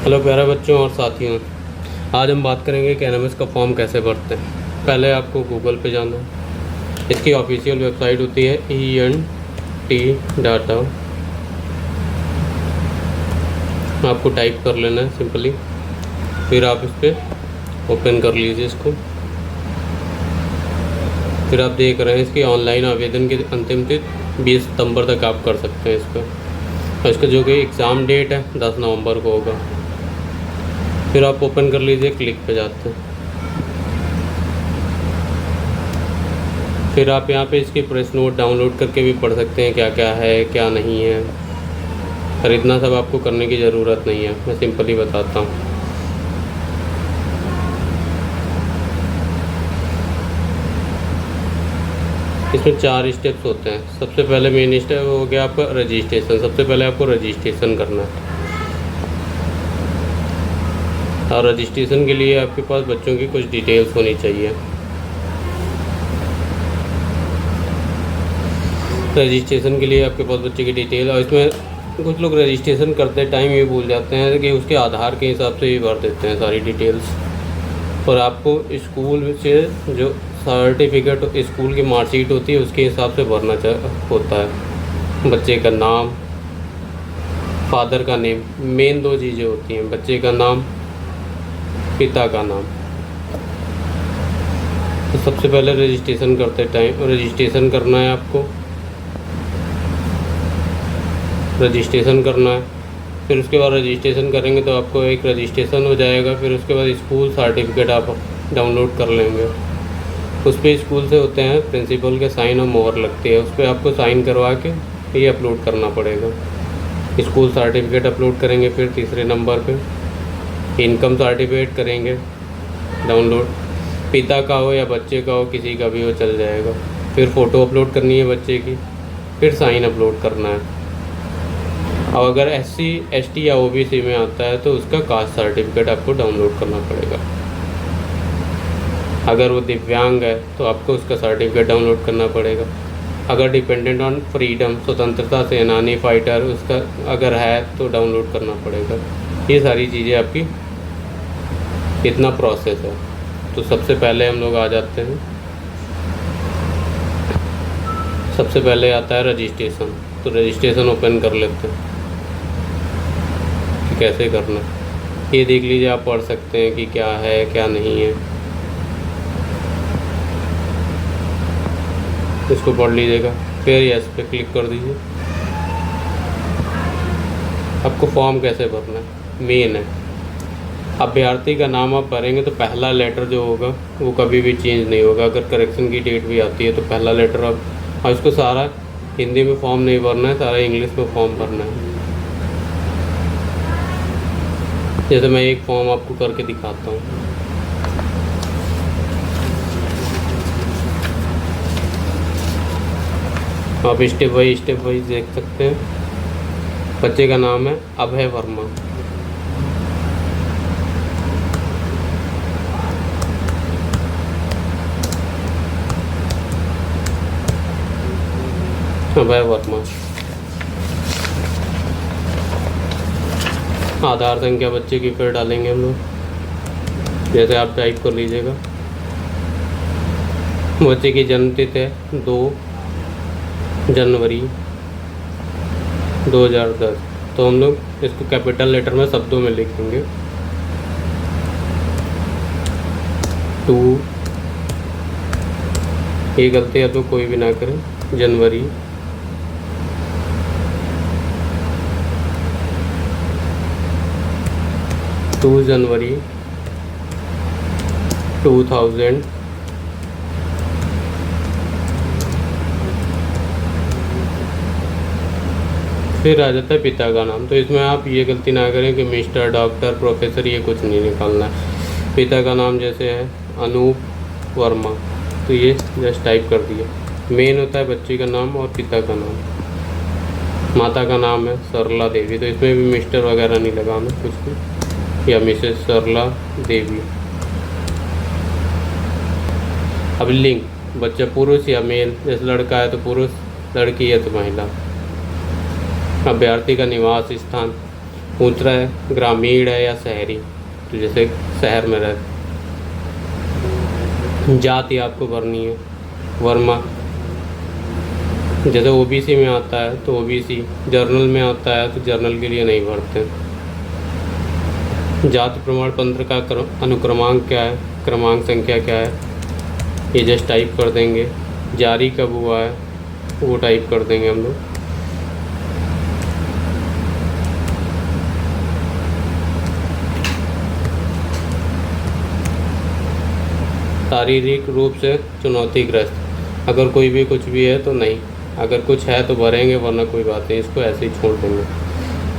Hello प्यारे बच्चों और साथियों, आज हम बात करेंगे कि एनएमएस का फॉर्म कैसे भरते हैं। पहले आपको गूगल पे जाना है। इसकी ऑफिशियल वेबसाइट होती है ENT डाटा। आपको टाइप कर लेना है सिंपली, फिर आप इस पर ओपन कर लीजिए इसको। फिर आप देख रहे हैं इसकी ऑनलाइन आवेदन की अंतिम तिथि 20 सितंबर तक आप कर सकते हैं इस पर। और इसका जो कि एग्ज़ाम डेट है 10 नवंबर को होगा। फिर आप ओपन कर लीजिए, क्लिक पे जाते हैं। फिर आप यहाँ पे इसकी प्रेस नोट डाउनलोड करके भी पढ़ सकते हैं क्या क्या है क्या नहीं है। पर इतना सब आपको करने की ज़रूरत नहीं है, मैं सिंपली बताता हूँ। इसमें 4 स्टेप्स होते हैं। सबसे पहले मेन स्टेप हो गया आपका रजिस्ट्रेशन। सबसे पहले आपको रजिस्ट्रेशन करना है, और रजिस्ट्रेशन के लिए आपके पास बच्चों की कुछ डिटेल्स होनी चाहिए। रजिस्ट्रेशन के लिए आपके पास बच्चे की डिटेल, और इसमें कुछ लोग रजिस्ट्रेशन करते टाइम ये भूल जाते हैं कि उसके आधार के हिसाब से ही भर देते हैं सारी डिटेल्स। और आपको स्कूल से जो सर्टिफिकेट स्कूल की मार्कशीट होती है उसके हिसाब से भरना होता है। बच्चे का नाम, फादर का नेम, मेन 2 चीज़ें होती हैं, बच्चे का नाम, पिता का नाम। तो सबसे पहले रजिस्ट्रेशन करते टाइम रजिस्ट्रेशन करना है आपको। रजिस्ट्रेशन करना है, फिर उसके बाद रजिस्ट्रेशन करेंगे तो आपको एक रजिस्ट्रेशन हो जाएगा। फिर उसके बाद स्कूल सर्टिफिकेट आप डाउनलोड कर लेंगे। उस पर स्कूल से होते हैं प्रिंसिपल के साइन और मोहर लगती है, उस पर आपको साइन करवा के ये अपलोड करना पड़ेगा। स्कूल सर्टिफिकेट अपलोड करेंगे। फिर तीसरे नंबर पे इनकम सर्टिफिकेट करेंगे डाउनलोड। पिता का हो या बच्चे का हो, किसी का भी हो चल जाएगा। फिर फ़ोटो अपलोड करनी है बच्चे की, फिर साइन अपलोड करना है। और अगर SC ST या OBC में आता है तो उसका कास्ट सर्टिफिकेट आपको डाउनलोड करना पड़ेगा। अगर वो दिव्यांग है तो आपको उसका सर्टिफिकेट डाउनलोड करना पड़ेगा। अगर डिपेंडेंट ऑन फ्रीडम, स्वतंत्रता सेनानी, फाइटर, उसका अगर है तो डाउनलोड करना पड़ेगा। ये सारी चीज़ें आपकी, इतना प्रोसेस है। तो सबसे पहले हम लोग आ जाते हैं, सबसे पहले आता है रजिस्ट्रेशन। तो रजिस्ट्रेशन ओपन कर लेते हैं कि कैसे करना है। ये देख लीजिए, आप पढ़ सकते हैं कि क्या है क्या नहीं है, इसको पढ़ लीजिएगा। फिर यस पे क्लिक कर दीजिए। आपको फॉर्म कैसे भरना है मेन है। अभ्यर्थी का नाम आप भरेंगे तो पहला लेटर जो होगा वो कभी भी चेंज नहीं होगा। अगर करेक्शन की डेट भी आती है तो पहला लेटर आप, और इसको सारा हिंदी में फॉर्म नहीं भरना है, सारा इंग्लिश में फॉर्म भरना है। जैसे मैं एक फॉर्म आपको करके दिखाता हूँ। आप स्टेप बाई देख सकते हैं। बच्चे का नाम है अभय वर्मा। अभय वर्मा। आधार संख्या बच्चे की फिर डालेंगे हम लोग। जैसे आप टाइप कर लीजिएगा। बच्चे की जन्मतिथि है 2 जनवरी 2010। तो हम लोग इसको कैपिटल लेटर में शब्दों में लिखेंगे 2, ये गलती है तो कोई भी ना करें, जनवरी 2 जनवरी 2000। फिर आ जाता है पिता का नाम। तो इसमें आप ये गलती ना करें कि मिस्टर, डॉक्टर, प्रोफेसर, ये कुछ नहीं निकालना है। पिता का नाम जैसे है अनूप वर्मा, तो ये जस्ट टाइप कर दिया। मेन होता है बच्चे का नाम और पिता का नाम। माता का नाम है सरला देवी, तो इसमें भी मिस्टर वगैरह नहीं लगाना कुछ भी, या मिसेस सरला देवी। अब लिंग, बच्चा पुरुष या मेल, जैसे लड़का है तो पुरुष, लड़की है तो महिला। अभ्यर्थी का निवास स्थान, पूछ रहा है ग्रामीण है या शहरी, तो जैसे शहर में रहते। जाति आपको भरनी है वर्मा, जैसे ओबीसी में आता है तो ओबीसी, जर्नल में आता है तो जर्नल के लिए नहीं भरते। जाति प्रमाण पत्र का अनुक्रमांक क्या है, क्रमांक संख्या क्या है, ये जस्ट टाइप कर देंगे। जारी कब हुआ है वो टाइप कर देंगे हम लोग। शारीरिक रूप से चुनौतीग्रस्त, अगर कोई भी कुछ भी है तो नहीं, अगर कुछ है तो भरेंगे, वरना कोई बात नहीं, इसको ऐसे ही छोड़ देंगे।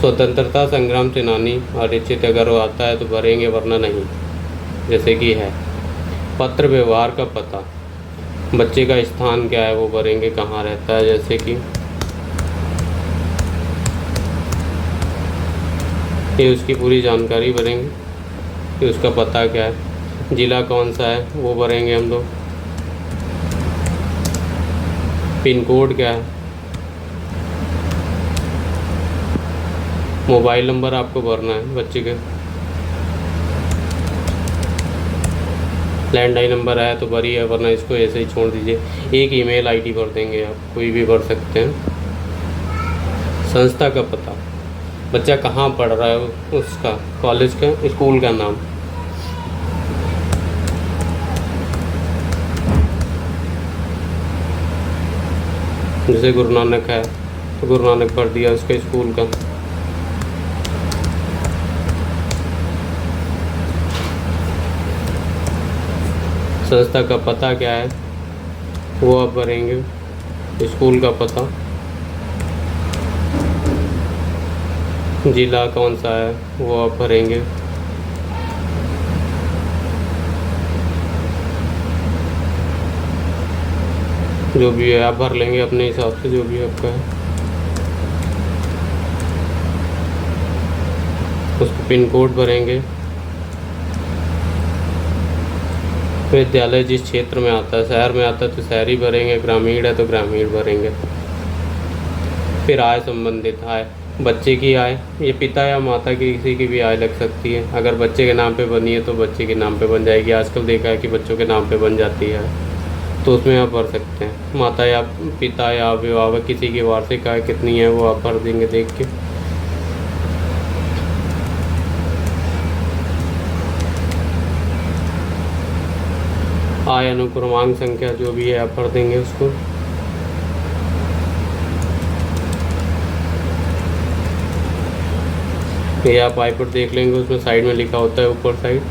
स्वतंत्रता संग्राम सेनानी अनिश्चित, अगर वो आता है तो भरेंगे, वरना नहीं, जैसे कि है। पत्र व्यवहार का पता, बच्चे का स्थान क्या है वो भरेंगे, कहाँ रहता है, जैसे कि ये उसकी पूरी जानकारी भरेंगे कि उसका पता क्या है। ज़िला कौन सा है वो भरेंगे हम लोग। पिन कोड क्या है, मोबाइल नंबर आपको भरना है बच्चे के। लैंडलाइन नंबर है तो भरिए, वरना इसको ऐसे ही छोड़ दीजिए। एक ईमेल आईडी भर देंगे, आप कोई भी भर सकते हैं। संस्था का पता, बच्चा कहाँ पढ़ रहा है उसका, कॉलेज का, स्कूल का नाम। जैसे गुरु नानक है तो गुरु नानक भर दिया उसके स्कूल का। संस्था का पता क्या है वो आप भरेंगे, स्कूल का पता। जिला कौन सा है वो आप भरेंगे। जो भी है आप भर लेंगे अपने हिसाब से, जो भी आपका है। उसको पिन कोड भरेंगे। विद्यालय जिस क्षेत्र में आता है, शहर में आता है तो शहरी भरेंगे, ग्रामीण है तो ग्रामीण भरेंगे। फिर आय संबंधित आय, बच्चे की आय, ये पिता या माता की किसी की भी आय लग सकती है। अगर बच्चे के नाम पे बनी है तो बच्चे के नाम पे बन जाएगी। आजकल देखा है कि बच्चों के नाम पे बन जाती है, तो उसमें आप भर सकते हैं। माता या पिता या अभिभावक किसी की वार्षिक आय कितनी है वो आप भर देंगे देख के। आय अनुक्रमांक संख्या जो भी है आप भर देंगे उसको। ये आप आई पर देख लेंगे, उसमें साइड में लिखा होता है ऊपर साइड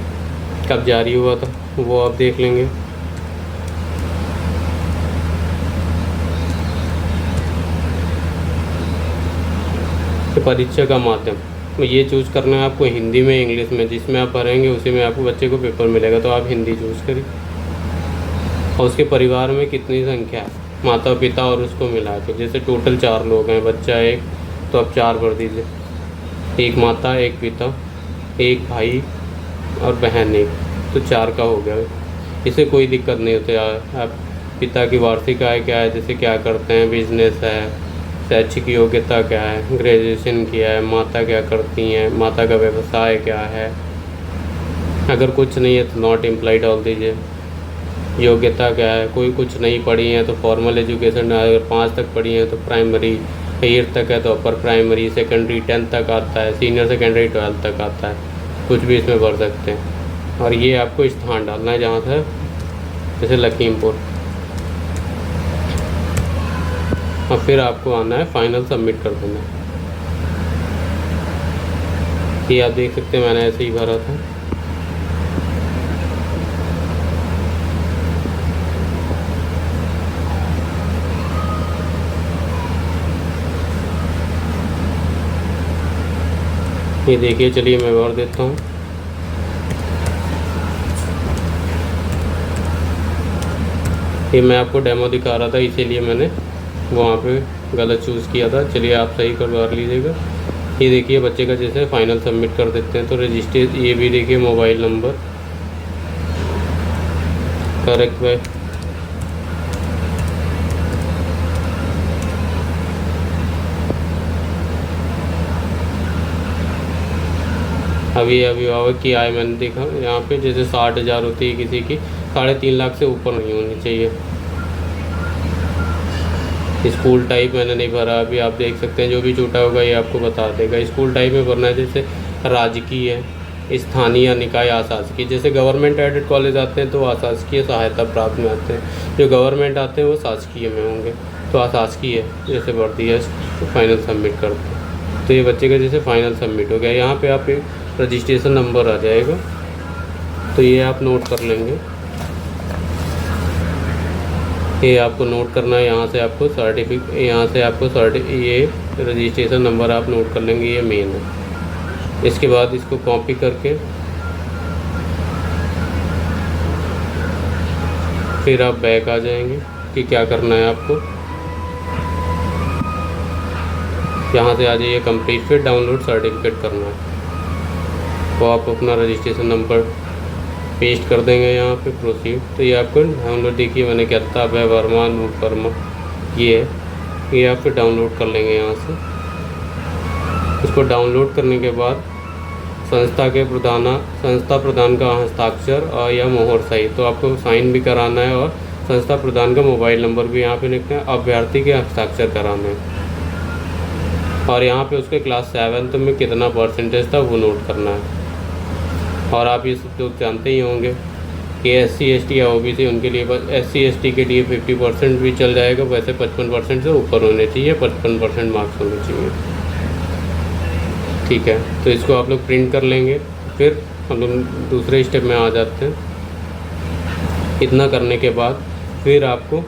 कब जारी हुआ था, वो आप देख लेंगे। परीक्षा का माध्यम ये चूज़ करना है आपको, हिंदी में इंग्लिश में, जिसमें आप भरेंगे उसी में आपको बच्चे को पेपर मिलेगा, तो आप हिंदी चूज़ करिए। और उसके परिवार में कितनी संख्या है, माता पिता और उसको मिला के, जैसे टोटल 4 लोग हैं, बच्चा एक, तो आप 4 भर दीजिए। एक माता, एक पिता, एक भाई और बहन एक, तो 4 का हो गया। इसे कोई दिक्कत नहीं होती। आप पिता की वार्षिक आय क्या है, जैसे क्या करते हैं, बिजनेस है, शैक्षिक योग्यता क्या है, ग्रेजुएशन किया है, माता क्या करती हैं, माता का व्यवसाय क्या है। अगर कुछ नहीं है तो नॉट एम्प्लॉय डाल दीजिए। योग्यता क्या है, कोई कुछ नहीं पढ़ी है तो फॉर्मल एजुकेशन, अगर 5 तक पढ़ी है तो प्राइमरी, 8 तक है तो अपर प्राइमरी, सेकेंडरी 10 तक आता है, सीनियर सेकेंडरी 12 तक आता है, कुछ भी इसमें भर सकते हैं। और ये आपको स्थान डालना है जहाँ से, जैसे लखीमपुर, और फिर आपको आना है फाइनल सबमिट कर देना है। ये आप देख सकते हैं मैंने ऐसे ही भरा था। ये देखिए, चलिए मैं भर देता हूँ। ये मैं आपको डेमो दिखा रहा था, इसीलिए मैंने वहाँ पे गलत चूज़ किया था। चलिए आप सही करवा लीजिएगा। ये देखिए बच्चे का जैसे फाइनल सबमिट कर देते हैं तो रजिस्टर, ये भी देखिए मोबाइल नंबर करेक्ट बाय, अभी अभिभावक की आय मैंने देखा यहाँ पे, जैसे 60,000 होती है किसी की, 3.5 लाख से ऊपर नहीं होनी चाहिए। स्कूल टाइप मैंने नहीं भरा अभी, आप देख सकते हैं, जो भी छूटा होगा ये आपको बता देगा। स्कूल टाइप में भरना है, जैसे राजकीय, स्थानीय निकाय, अशासकीय। जैसे गवर्नमेंट एडेड कॉलेज आते हैं तो अशासकीय सहायता प्राप्त में आते हैं, जो गवर्नमेंट आते हैं वो शासकीय में होंगे, तो अशासकीय जैसे भर दिया, फाइनल सबमिट करते हैं। तो ये बच्चे का जैसे फाइनल सबमिट हो गया। यहाँ पे आप एक रजिस्ट्रेशन नंबर आ जाएगा, तो ये आप नोट कर लेंगे, ये आपको नोट करना है। यहाँ से आपको ये रजिस्ट्रेशन नंबर आप नोट कर लेंगे, ये मेन है। इसके बाद इसको कॉपी करके फिर आप बैक आ जाएंगे कि क्या करना है आपको। यहाँ से आ जाइए कंप्लीट, फिर डाउनलोड सर्टिफिकेट करना है, तो आप अपना रजिस्ट्रेशन नंबर पेस्ट कर देंगे यहाँ पे, प्रोसीड। तो ये आपको डाउनलोड, देखिए मैंने क्या था, अभय वर्मा, नूर वर्मा, ये आप फिर डाउनलोड कर लेंगे यहाँ से। इसको डाउनलोड करने के बाद संस्था प्रधान का हस्ताक्षर और या मोहर सहित, तो आपको साइन भी कराना है, और संस्था प्रधान का मोबाइल नंबर भी यहाँ पे लिखना है, अभ्यर्थी के हस्ताक्षर कराने हैं, और यहाँ पे उसके क्लास 7 में कितना परसेंटेज था वो नोट करना है। और आप ये सब लोग जानते ही होंगे कि SC ST या OBC, उनके लिए बस SC ST के लिए 50% भी चल जाएगा, वैसे 55% से ऊपर होने चाहिए, 55% मार्क्स होने चाहिए। ठीक है, तो इसको आप लोग प्रिंट कर लेंगे, फिर हम लोग दूसरे स्टेप में आ जाते हैं। इतना करने के बाद फिर आपको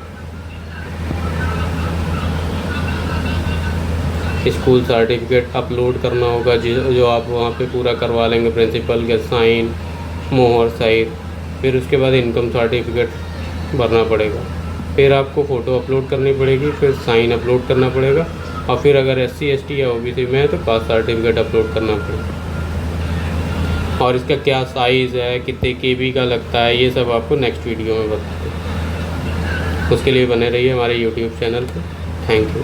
स्कूल सर्टिफिकेट अपलोड करना होगा, जो आप वहाँ पे पूरा करवा लेंगे, प्रिंसिपल के साइन, मोहर सहित। फिर उसके बाद इनकम सर्टिफिकेट भरना पड़ेगा, फिर आपको फ़ोटो अपलोड करनी पड़ेगी, फिर साइन अपलोड करना पड़ेगा, और फिर अगर SC ST या OBC में है तो कास्ट सर्टिफिकेट अपलोड करना पड़ेगा। और इसका क्या साइज़ है, कितने KB का लगता है, ये सब आपको नेक्स्ट वीडियो में बताते हैं। उसके लिए बने रहिए हमारे YouTube चैनल पर। Thank you.